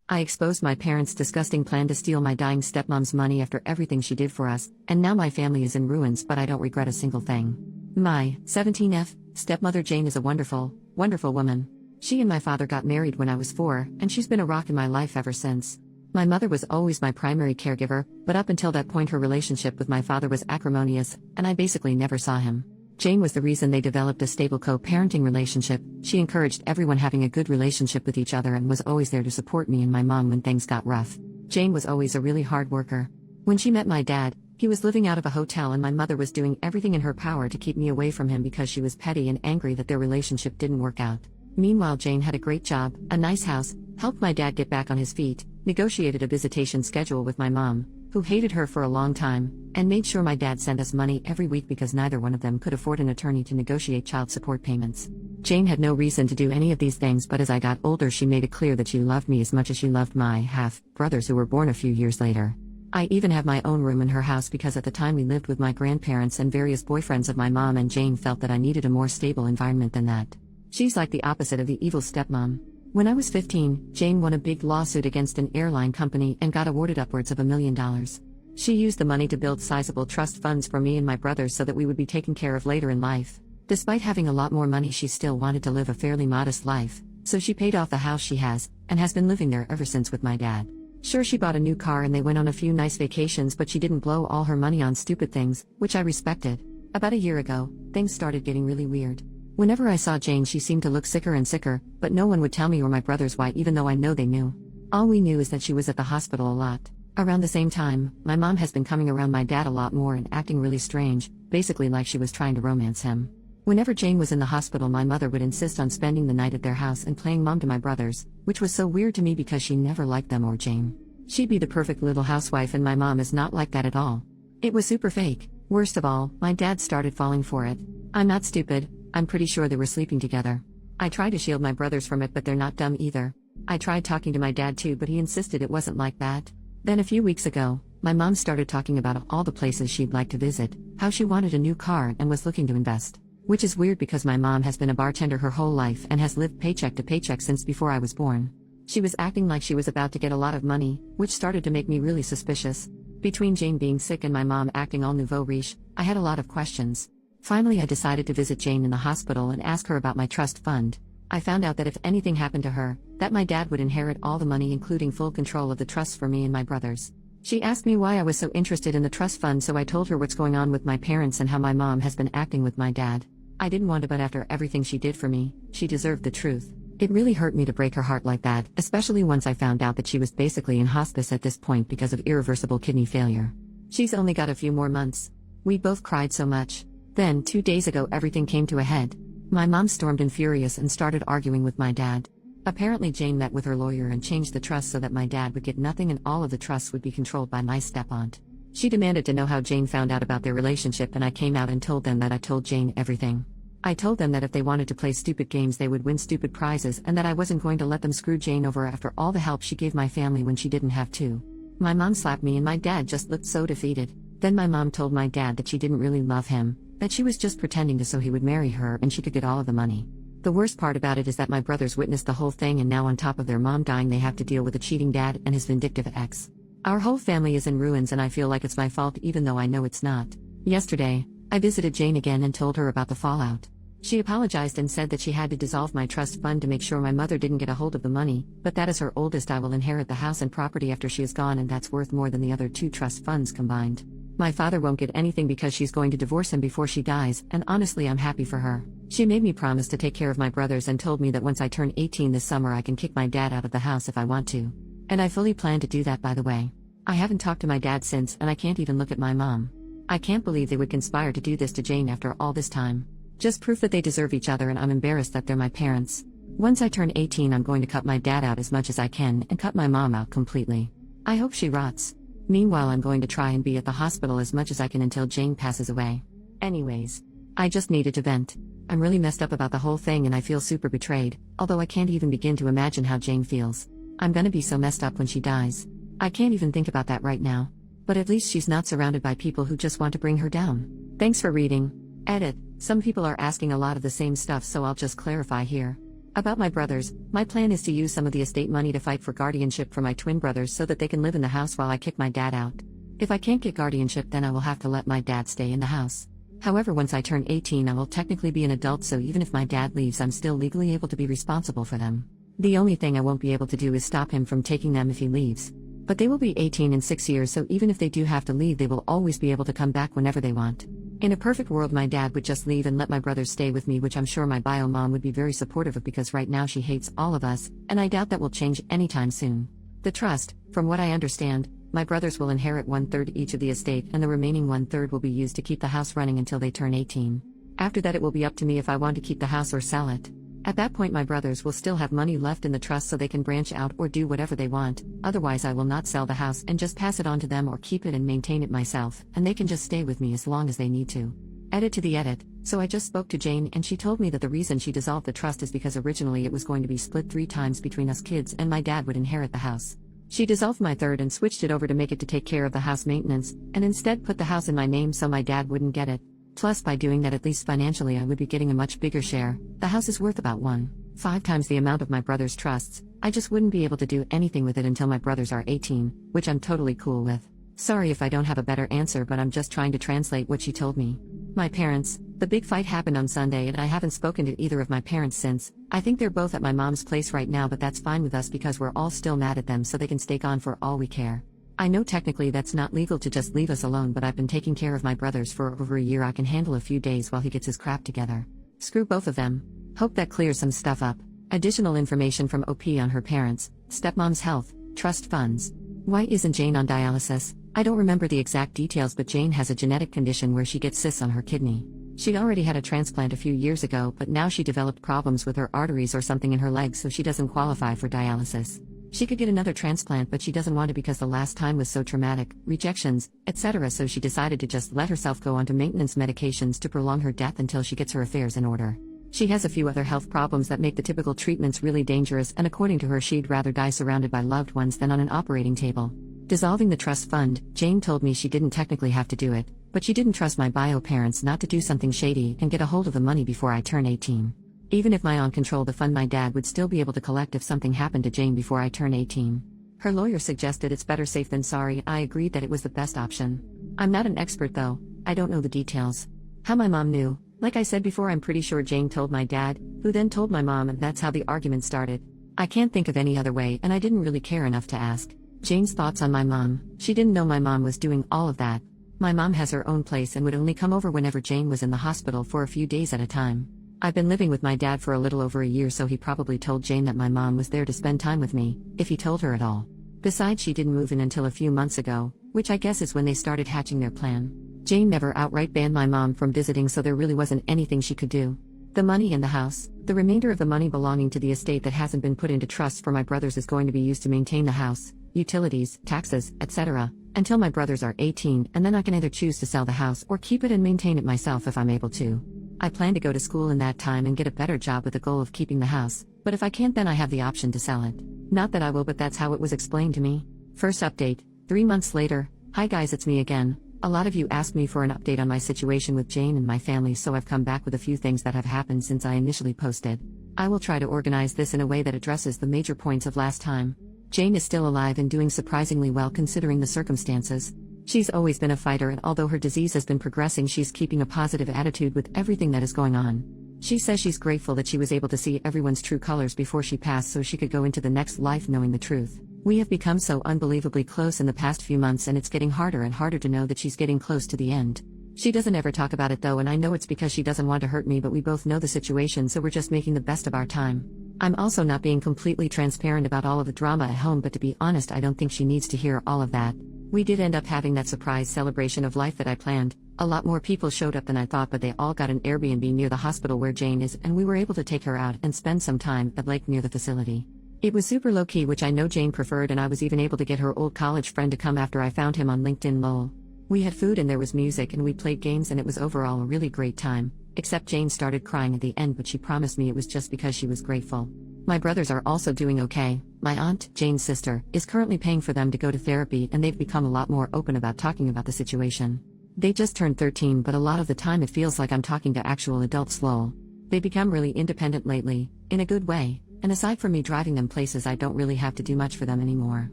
I exposed my parents' disgusting plan to steal my dying stepmom's money after everything she did for us, and now my family is in ruins, but I don't regret a single thing. My 17F stepmother Jane is a wonderful, wonderful woman. She and my father got married when I was 4, and she's been a rock in my life ever since. My mother was always my primary caregiver, but up until that point her relationship with my father was acrimonious, and I basically never saw him. Jane was the reason they developed a stable co-parenting relationship. She encouraged everyone having a good relationship with each other and was always there to support me and my mom when things got rough. Jane was always a really hard worker. When she met my dad, he was living out of a hotel and my mother was doing everything in her power to keep me away from him because she was petty and angry that their relationship didn't work out. Meanwhile, Jane had a great job, a nice house, helped my dad get back on his feet, negotiated a visitation schedule with my mom, who hated her for a long time, and made sure my dad sent us money every week because neither one of them could afford an attorney to negotiate child support payments. Jane had no reason to do any of these things, but as I got older she made it clear that she loved me as much as she loved my half-brothers who were born a few years later. I even have my own room in her house because at the time we lived with my grandparents and various boyfriends of my mom, and Jane felt that I needed a more stable environment than that. She's like the opposite of the evil stepmom. When I was 15, Jane won a big lawsuit against an airline company and got awarded upwards of $1 million. She used the money to build sizable trust funds for me and my brothers so that we would be taken care of later in life. Despite having a lot more money, she still wanted to live a fairly modest life, so she paid off the house she has, and has been living there ever since with my dad. Sure, she bought a new car and they went on a few nice vacations, but she didn't blow all her money on stupid things, which I respected. About a year ago, things started getting really weird. Whenever I saw Jane she seemed to look sicker and sicker, but no one would tell me or my brothers why, even though I know they knew. All we knew is that she was at the hospital a lot. Around the same time, my mom has been coming around my dad a lot more and acting really strange, basically like she was trying to romance him. Whenever Jane was in the hospital my mother would insist on spending the night at their house and playing mom to my brothers, which was so weird to me because she never liked them or Jane. She'd be the perfect little housewife and my mom is not like that at all. It was super fake. Worst of all, my dad started falling for it. I'm not stupid. I'm pretty sure they were sleeping together. I tried to shield my brothers from it, but they're not dumb either. I tried talking to my dad too, but he insisted it wasn't like that. Then a few weeks ago, my mom started talking about all the places she'd like to visit, how she wanted a new car and was looking to invest. Which is weird because my mom has been a bartender her whole life and has lived paycheck to paycheck since before I was born. She was acting like she was about to get a lot of money, which started to make me really suspicious. Between Jane being sick and my mom acting all nouveau riche, I had a lot of questions. Finally, I decided to visit Jane in the hospital and ask her about my trust fund. I found out that if anything happened to her, that my dad would inherit all the money, including full control of the trust for me and my brothers. She asked me why I was so interested in the trust fund, so I told her what's going on with my parents and how my mom has been acting with my dad. I didn't want to, but after everything she did for me, she deserved the truth. It really hurt me to break her heart like that, especially once I found out that she was basically in hospice at this point because of irreversible kidney failure. She's only got a few more months. We both cried so much. Then, 2 days ago, everything came to a head. My mom stormed in furious and started arguing with my dad. Apparently Jane met with her lawyer and changed the trust so that my dad would get nothing and all of the trusts would be controlled by my step-aunt. She demanded to know how Jane found out about their relationship, and I came out and told them that I told Jane everything. I told them that if they wanted to play stupid games they would win stupid prizes, and that I wasn't going to let them screw Jane over after all the help she gave my family when she didn't have to. My mom slapped me and my dad just looked so defeated. Then my mom told my dad that she didn't really love him, that she was just pretending to so he would marry her and she could get all of the money. The worst part about it is that my brothers witnessed the whole thing, and now on top of their mom dying they have to deal with a cheating dad and his vindictive ex. Our whole family is in ruins and I feel like it's my fault even though I know it's not. Yesterday, I visited Jane again and told her about the fallout. She apologized and said that she had to dissolve my trust fund to make sure my mother didn't get a hold of the money, but that as her oldest I will inherit the house and property after she is gone, and that's worth more than the other 2 trust funds combined. My father won't get anything because she's going to divorce him before she dies, and honestly I'm happy for her. She made me promise to take care of my brothers and told me that once I turn 18 this summer I can kick my dad out of the house if I want to. And I fully plan to do that, by the way. I haven't talked to my dad since, and I can't even look at my mom. I can't believe they would conspire to do this to Jane after all this time. Just proof that they deserve each other, and I'm embarrassed that they're my parents. Once I turn 18 I'm going to cut my dad out as much as I can and cut my mom out completely. I hope she rots. Meanwhile I'm going to try and be at the hospital as much as I can until Jane passes away. Anyways, I just needed to vent. I'm really messed up about the whole thing and I feel super betrayed, although I can't even begin to imagine how Jane feels. I'm gonna be so messed up when she dies. I can't even think about that right now. But at least she's not surrounded by people who just want to bring her down. Thanks for reading. Edit. Some people are asking a lot of the same stuff, so I'll just clarify here. About my brothers, my plan is to use some of the estate money to fight for guardianship for my twin brothers so that they can live in the house while I kick my dad out. If I can't get guardianship, then I will have to let my dad stay in the house. However, once I turn 18, I will technically be an adult, so even if my dad leaves, I'm still legally able to be responsible for them. The only thing I won't be able to do is stop him from taking them if he leaves. But they will be 18 in 6 years, so even if they do have to leave, they will always be able to come back whenever they want. In a perfect world, my dad would just leave and let my brothers stay with me, which I'm sure my bio mom would be very supportive of, because right now she hates all of us, and I doubt that will change anytime soon. The trust, from what I understand, my brothers will inherit 1/3 each of the estate, and the remaining 1/3 will be used to keep the house running until they turn 18. After that, it will be up to me if I want to keep the house or sell it. At that point, my brothers will still have money left in the trust, so they can branch out or do whatever they want. Otherwise, I will not sell the house and just pass it on to them, or keep it and maintain it myself, and they can just stay with me as long as they need to. Edit to the edit. So I just spoke to Jane, and she told me that the reason she dissolved the trust is because originally it was going to be split 3 times between us kids, and my dad would inherit the house. She dissolved my third and switched it over to make it to take care of the house maintenance, and instead put the house in my name so my dad wouldn't get it. Plus, by doing that, at least financially, I would be getting a much bigger share. The house is worth about 1.5 times the amount of my brother's trusts. I just wouldn't be able to do anything with it until my brothers are 18, which I'm totally cool with. Sorry if I don't have a better answer, but I'm just trying to translate what she told me. My parents, the big fight happened on Sunday, and I haven't spoken to either of my parents since. I think they're both at my mom's place right now, but that's fine with us because we're all still mad at them, so they can stay gone for all we care. I know technically that's not legal to just leave us alone, but I've been taking care of my brothers for over a year. I can handle a few days while he gets his crap together. Screw both of them. Hope that clears some stuff up. Additional information from OP on her parents, stepmom's health, trust funds. Why isn't Jane on dialysis? I don't remember the exact details, but Jane has a genetic condition where she gets cysts on her kidney. She already had a transplant a few years ago, but now she developed problems with her arteries or something in her legs, so she doesn't qualify for dialysis. She could get another transplant, but she doesn't want to because the last time was so traumatic, rejections, etc., so she decided to just let herself go onto maintenance medications to prolong her death until she gets her affairs in order. She has a few other health problems that make the typical treatments really dangerous, and according to her, she'd rather die surrounded by loved ones than on an operating table. Dissolving the trust fund, Jane told me she didn't technically have to do it, but she didn't trust my bio parents not to do something shady and get a hold of the money before I turn 18. Even if my aunt controlled the fund, my dad would still be able to collect if something happened to Jane before I turn 18. Her lawyer suggested it's better safe than sorry. I agreed that it was the best option. I'm not an expert though, I don't know the details. How my mom knew, like I said before, I'm pretty sure Jane told my dad, who then told my mom, and that's how the argument started. I can't think of any other way, and I didn't really care enough to ask. Jane's thoughts on my mom. She didn't know my mom was doing all of that. My mom has her own place and would only come over whenever Jane was in the hospital for a few days at a time. I've been living with my dad for a little over a year, so he probably told Jane that my mom was there to spend time with me, if he told her at all. Besides, she didn't move in until a few months ago, which I guess is when they started hatching their plan. Jane never outright banned my mom from visiting, so there really wasn't anything she could do. The money in the house, the remainder of the money belonging to the estate that hasn't been put into trust for my brothers, is going to be used to maintain the house, utilities, taxes, etc., until my brothers are 18, and then I can either choose to sell the house or keep it and maintain it myself if I'm able to. I plan to go to school in that time and get a better job with the goal of keeping the house, but if I can't, then I have the option to sell it. Not that I will, but that's how it was explained to me. First update, 3 months later. Hi guys, it's me again. A lot of you asked me for an update on my situation with Jane and my family, so I've come back with a few things that have happened since I initially posted. I will try to organize this in a way that addresses the major points of last time. Jane is still alive and doing surprisingly well considering the circumstances. She's always been a fighter, and although her disease has been progressing, she's keeping a positive attitude with everything that is going on. She says she's grateful that she was able to see everyone's true colors before she passed, so she could go into the next life knowing the truth. We have become so unbelievably close in the past few months, and it's getting harder and harder to know that she's getting close to the end. She doesn't ever talk about it though, and I know it's because she doesn't want to hurt me, but we both know the situation, so we're just making the best of our time. I'm also not being completely transparent about all of the drama at home, but to be honest, I don't think she needs to hear all of that. We did end up having that surprise celebration of life that I planned. A lot more people showed up than I thought, but they all got an Airbnb near the hospital where Jane is, and we were able to take her out and spend some time at lake near the facility. It was super low-key, which I know Jane preferred, and I was even able to get her old college friend to come after I found him on LinkedIn lol. We had food and there was music and we played games, and it was overall a really great time, except Jane started crying at the end, but she promised me it was just because she was grateful. My brothers are also doing okay. My aunt, Jane's sister, is currently paying for them to go to therapy, and they've become a lot more open about talking about the situation. They just turned 13, but a lot of the time it feels like I'm talking to actual adults lol. They become really independent lately, in a good way, and aside from me driving them places, I don't really have to do much for them anymore.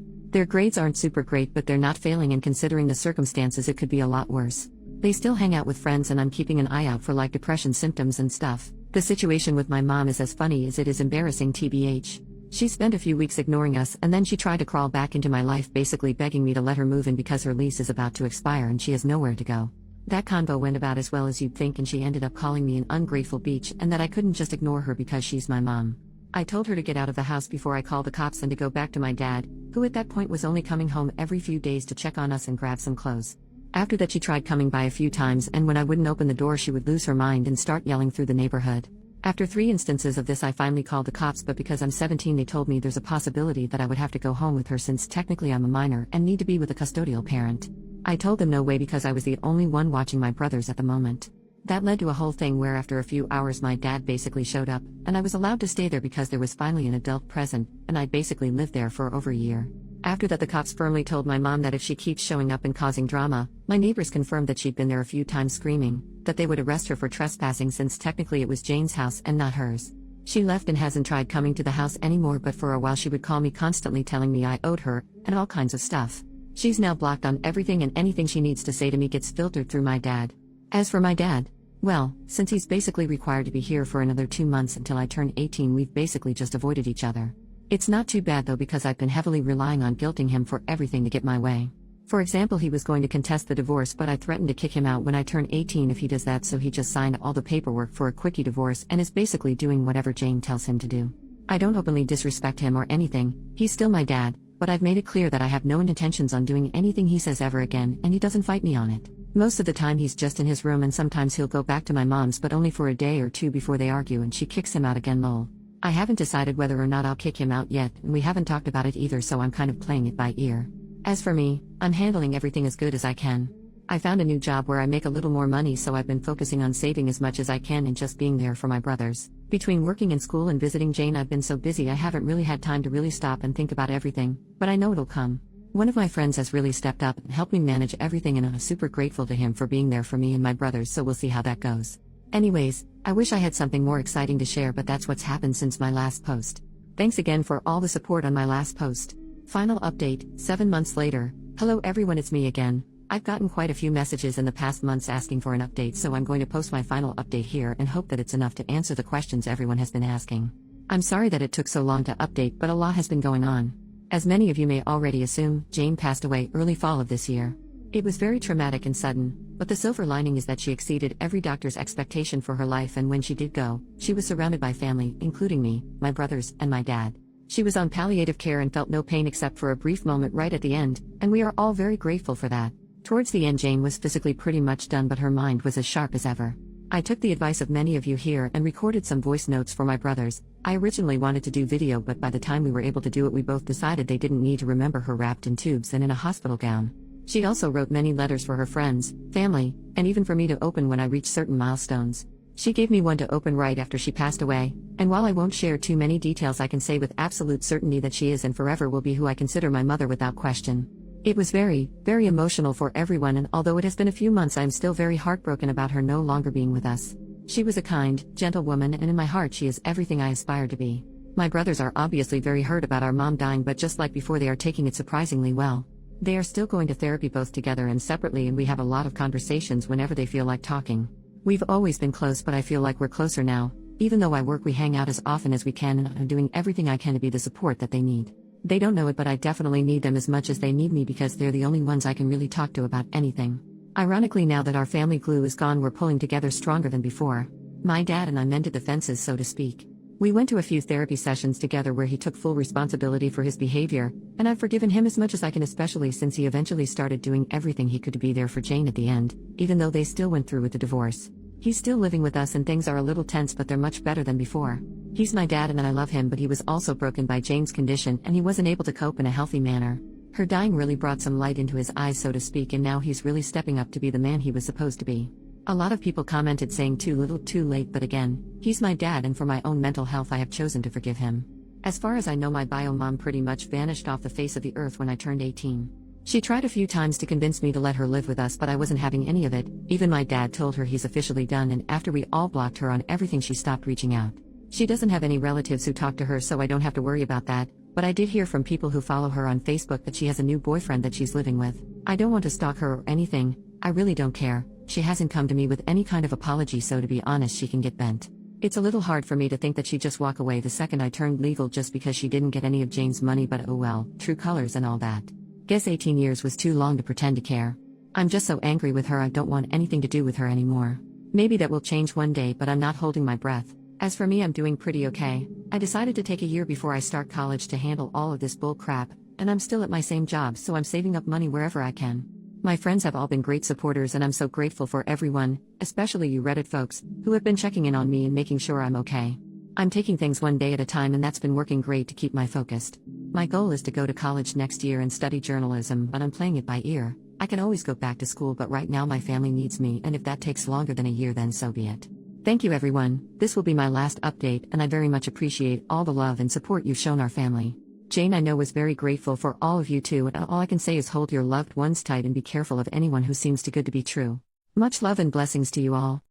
Their grades aren't super great, but they're not failing, and considering the circumstances it could be a lot worse. They still hang out with friends, and I'm keeping an eye out for like depression symptoms and stuff. The situation with my mom is as funny as it is embarrassing, TBH. She spent a few weeks ignoring us, and then she tried to crawl back into my life, basically begging me to let her move in because her lease is about to expire and she has nowhere to go. That convo went about as well as you'd think, and she ended up calling me an ungrateful beach and that I couldn't just ignore her because she's my mom. I told her to get out of the house before I called the cops and to go back to my dad, who at that point was only coming home every few days to check on us and grab some clothes. After that, she tried coming by a few times, and when I wouldn't open the door she would lose her mind and start yelling through the neighborhood. After 3 instances of this, I finally called the cops, but because I'm 17 they told me there's a possibility that I would have to go home with her since technically I'm a minor and need to be with a custodial parent. I told them no way because I was the only one watching my brothers at the moment. That led to a whole thing where after a few hours my dad basically showed up, and I was allowed to stay there because there was finally an adult present, and I'd basically lived there for over a year. After that, the cops firmly told my mom that if she keeps showing up and causing drama, my neighbors confirmed that she'd been there a few times screaming, that they would arrest her for trespassing since technically it was Jane's house and not hers. She left and hasn't tried coming to the house anymore, but for a while she would call me constantly telling me I owed her, and all kinds of stuff. She's now blocked on everything, and anything she needs to say to me gets filtered through my dad. As for my dad, well, since he's basically required to be here for another 2 months until I turn 18, we've basically just avoided each other. It's not too bad though, because I've been heavily relying on guilting him for everything to get my way. For example, he was going to contest the divorce, but I threatened to kick him out when I turn 18 if he does that, so he just signed all the paperwork for a quickie divorce and is basically doing whatever Jane tells him to do. I don't openly disrespect him or anything, he's still my dad, but I've made it clear that I have no intentions on doing anything he says ever again, and he doesn't fight me on it. Most of the time he's just in his room, and sometimes he'll go back to my mom's, but only for a day or two before they argue and she kicks him out again, lol. I haven't decided whether or not I'll kick him out yet, and we haven't talked about it either, so I'm kind of playing it by ear. As for me, I'm handling everything as good as I can. I found a new job where I make a little more money, so I've been focusing on saving as much as I can and just being there for my brothers. Between working in school and visiting Jane, I've been so busy I haven't really had time to really stop and think about everything, but I know it'll come. One of my friends has really stepped up and helped me manage everything, and I'm super grateful to him for being there for me and my brothers, so we'll see how that goes. Anyways, I wish I had something more exciting to share, but that's what's happened since my last post. Thanks again for all the support on my last post. Final update, 7 months later. Hello everyone, it's me again. I've gotten quite a few messages in the past months asking for an update, so I'm going to post my final update here and hope that it's enough to answer the questions everyone has been asking. I'm sorry that it took so long to update, but a lot has been going on. As many of you may already assume, Jane passed away early fall of this year. It was very traumatic and sudden, but the silver lining is that she exceeded every doctor's expectation for her life, and when she did go, she was surrounded by family, including me, my brothers, and my dad. She was on palliative care and felt no pain except for a brief moment right at the end, and we are all very grateful for that. Towards the end, Jane was physically pretty much done, but her mind was as sharp as ever. I took the advice of many of you here and recorded some voice notes for my brothers. I originally wanted to do video, but by the time we were able to do it, we both decided they didn't need to remember her wrapped in tubes and in a hospital gown. She also wrote many letters for her friends, family, and even for me to open when I reached certain milestones. She gave me one to open right after she passed away, and while I won't share too many details, I can say with absolute certainty that she is and forever will be who I consider my mother without question. It was very, very emotional for everyone, and although it has been a few months, I am still very heartbroken about her no longer being with us. She was a kind, gentle woman, and in my heart she is everything I aspire to be. My brothers are obviously very hurt about our mom dying, but just like before, they are taking it surprisingly well. They are still going to therapy both together and separately, and we have a lot of conversations whenever they feel like talking. We've always been close, but I feel like we're closer now. Even though I work, we hang out as often as we can, and I'm doing everything I can to be the support that they need. They don't know it, but I definitely need them as much as they need me, because they're the only ones I can really talk to about anything. Ironically, now that our family glue is gone, we're pulling together stronger than before. My dad and I mended the fences, so to speak. We went to a few therapy sessions together where he took full responsibility for his behavior, and I've forgiven him as much as I can, especially since he eventually started doing everything he could to be there for Jane at the end, even though they still went through with the divorce. He's still living with us and things are a little tense, but they're much better than before. He's my dad and I love him, but he was also broken by Jane's condition and he wasn't able to cope in a healthy manner. Her dying really brought some light into his eyes, so to speak, and now he's really stepping up to be the man he was supposed to be. A lot of people commented saying too little too late, but again, he's my dad, and for my own mental health I have chosen to forgive him. As far as I know, my bio mom pretty much vanished off the face of the earth when I turned 18. She tried a few times to convince me to let her live with us, but I wasn't having any of it. Even my dad told her he's officially done, and after we all blocked her on everything, she stopped reaching out. She doesn't have any relatives who talk to her, so I don't have to worry about that, but I did hear from people who follow her on Facebook that she has a new boyfriend that she's living with. I don't want to stalk her or anything, I really don't care. She hasn't come to me with any kind of apology, so to be honest, she can get bent. It's a little hard for me to think that she'd just walk away the second I turned legal just because she didn't get any of Jane's money, but oh well, true colors and all that. Guess 18 years was too long to pretend to care. I'm just so angry with her, I don't want anything to do with her anymore. Maybe that will change one day, but I'm not holding my breath. As for me, I'm doing pretty okay. I decided to take a year before I start college to handle all of this bull crap, and I'm still at my same job, so I'm saving up money wherever I can. My friends have all been great supporters, and I'm so grateful for everyone, especially you Reddit folks, who have been checking in on me and making sure I'm okay. I'm taking things one day at a time, and that's been working great to keep me focused. My goal is to go to college next year and study journalism, but I'm playing it by ear. I can always go back to school, but right now my family needs me, and if that takes longer than a year, then so be it. Thank you everyone, this will be my last update, and I very much appreciate all the love and support you've shown our family. Jane, I know, was very grateful for all of you too, and all I can say is hold your loved ones tight and be careful of anyone who seems too good to be true. Much love and blessings to you all.